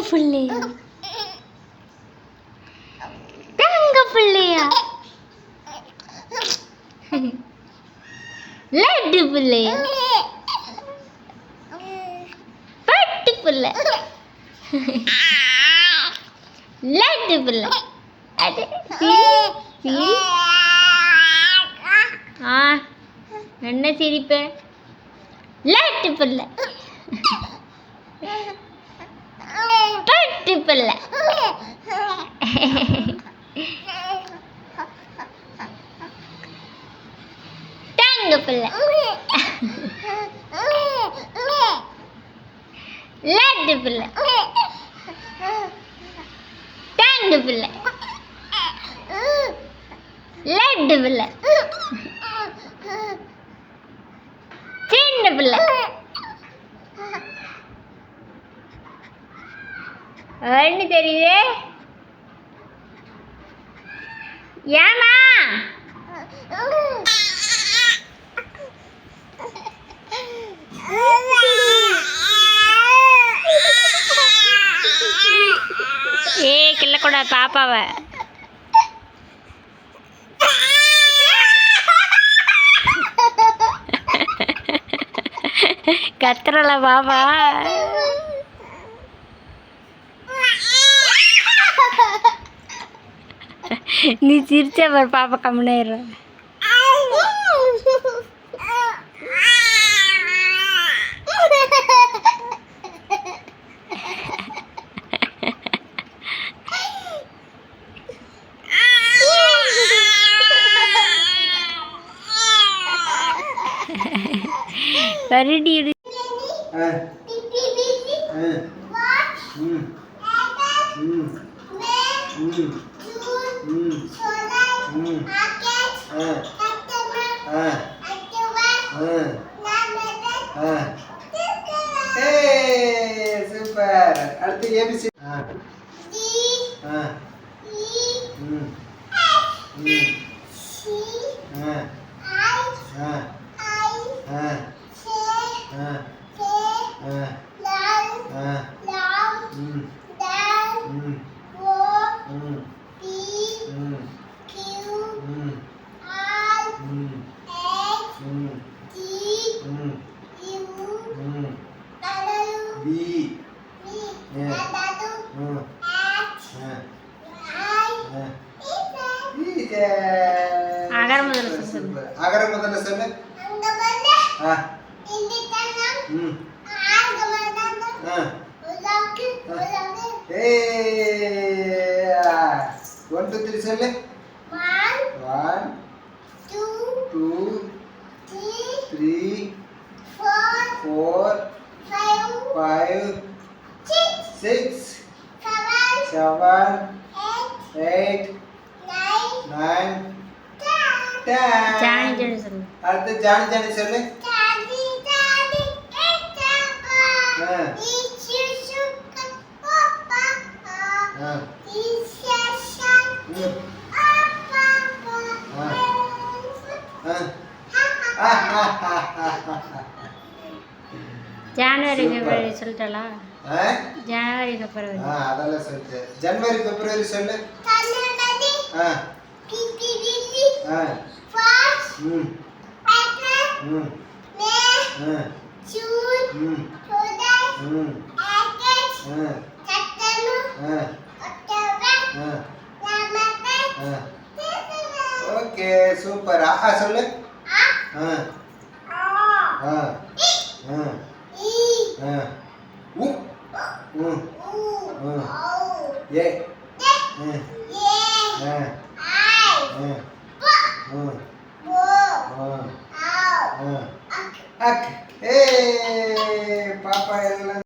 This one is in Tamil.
புள்ளையா தங்க புள்ளையா லட்டு புள்ளையா பட்டு புள்ள லட்டு புள்ள என்ன சிரிப்ப லட்டு புள்ள பட்டு புள்ள தங்க புள்ள லட்டு புள்ள தங்க புள்ள லட்டு புள்ள சின்ன புள்ள ஒன்று தெரியுது ஏமா கிள்ளக்கூடாது பாப்பாவை கத்துறல பாப்பா நீ சிரிச்ச பாப்பா கம்முன்னு கரடி சூப்பர். அடுத்து ஏபிசி. அகர முதல்ல சொல்லு. ஒன் டூ த்ரீ சொல்லு. 1 2 3 4 5 6 7 8 9 10. அடுத்து ஜானி ஜானி சொல்லு. ஜனவரி பிப்ரவரி சொல்லிட்டா? ஜனவரி பிப்ரவரி அதெல்லாம் சொல்லிட்டு. ஜனவரி பிப்ரவரி சொல்லு. Okay super. சொல்லு. ஏ பாப்பா எல்லாம்